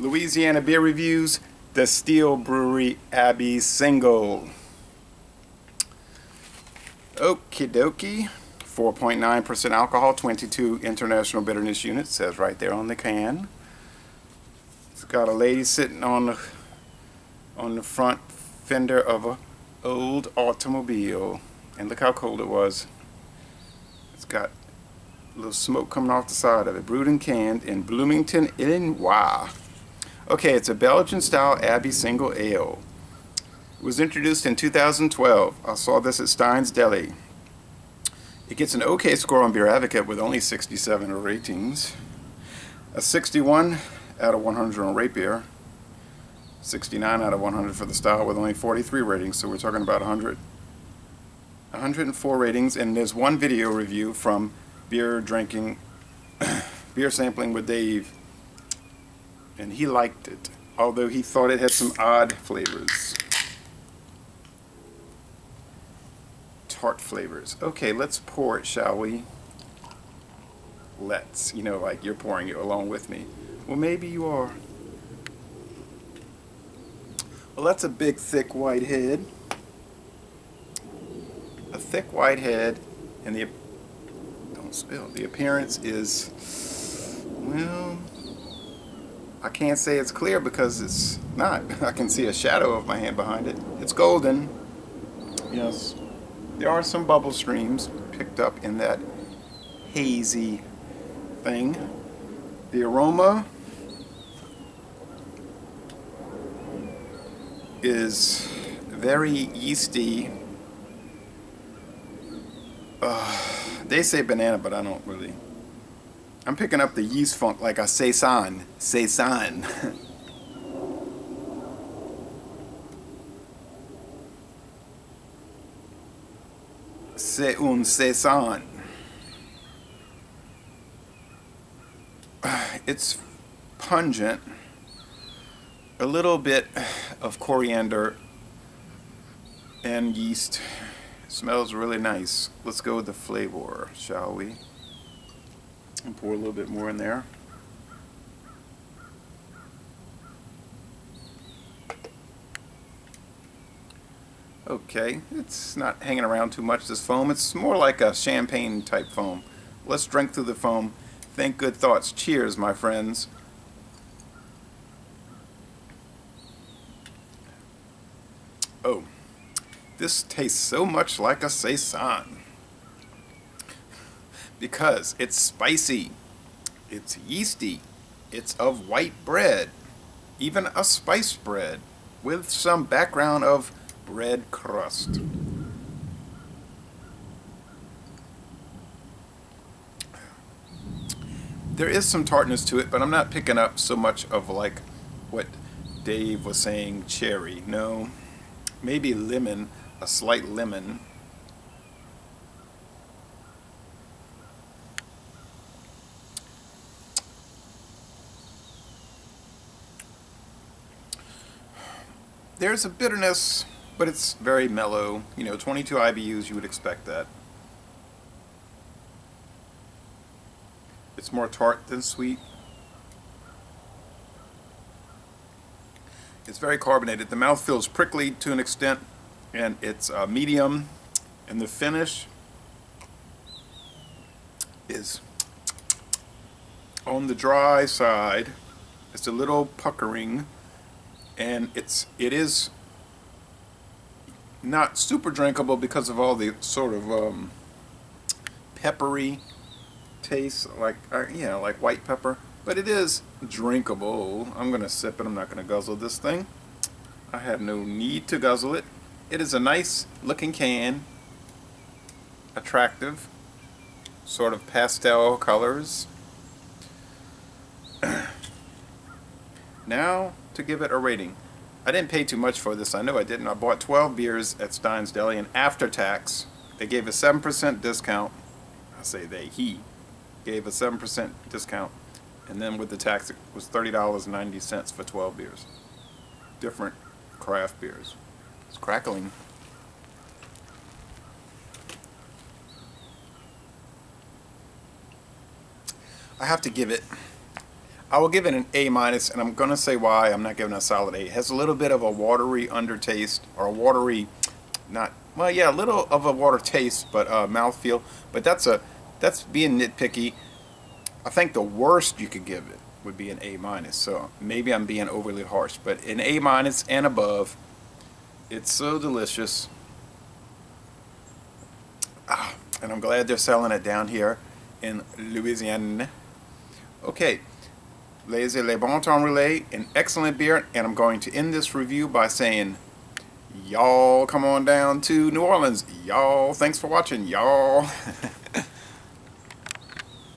Louisiana Beer Reviews, Destihl Abbey single. Okie dokie. 4.9% alcohol, 22 international bitterness units, says right there on the can. It's got a lady sitting on the front fender of a old automobile, and look how cold it was. It's got a little smoke coming off the side of it. Brewed and canned in Bloomington, Illinois. Okay, it's a Belgian style Abbey single ale. It was introduced in 2012. I saw this at Stein's Deli. It gets an okay score on Beer Advocate with only 67 ratings. A 61 out of 100 on Rate Beer. 69 out of 100 for the style with only 43 ratings. So we're talking about 104 ratings. And there's one video review from Beer Sampling with Dave. And he liked it, although he thought it had some odd flavors. Tart flavors. Okay, let's pour it, shall we? Let's. You know, like you're pouring it along with me. Well, maybe you are. Well, that's a big, thick, white head. A thick, white head, and the... Don't spill. The appearance is... Well... I can't say it's clear because it's not. I can see a shadow of my hand behind it. It's golden. Yes. There are some bubble streams picked up in that hazy thing. The aroma is very yeasty. They say banana, but I don't really. I'm picking up the yeast funk like a saison. Saison. C'est un saison. It's pungent. A little bit of coriander and yeast. It smells really nice. Let's go with the flavor, shall we? And pour a little bit more in there. Okay, it's not hanging around too much, this foam. It's more like a champagne type foam. Let's drink through the foam. Think good thoughts. Cheers, my friends. Oh, this tastes so much like a saison. Because it's spicy, it's yeasty, it's of white bread, even a spice bread, with some background of bread crust. There is some tartness to it, but I'm not picking up so much of like what Dave was saying, cherry. No, maybe lemon, a slight lemon. There's a bitterness, but it's very mellow. You know, 22 IBUs, you would expect that. It's more tart than sweet. It's very carbonated. The mouth feels prickly to an extent, and it's medium. And the finish is on the dry side. It's a little puckering. And it is not super drinkable because of all the sort of peppery taste, like yeah, like white pepper. But it is drinkable. I'm gonna sip it. I'm not gonna guzzle this thing. I have no need to guzzle it. It is a nice looking can, attractive, sort of pastel colors. Now to give it a rating. I didn't pay too much for this. I know I didn't. I bought 12 beers at Stein's Deli, and after tax, they gave a 7% discount. I say they, he gave a 7% discount, and then with the tax, it was $30.90 for 12 beers. Different craft beers. It's crackling. I have to give it I will give it an A minus, and I'm gonna say why I'm not giving it a solid A. It has a little bit of a watery undertaste, or a watery, not, well, yeah, a little of a water taste, but mouthfeel. But that's being nitpicky. I think the worst you could give it would be an A minus. So maybe I'm being overly harsh, but an A minus and above. It's so delicious. And I'm glad they're selling it down here in Louisiana. Okay, Les Le Bon Temps Relais, an excellent beer, and I'm going to end this review by saying, y'all come on down to New Orleans. Y'all, thanks for watching, y'all.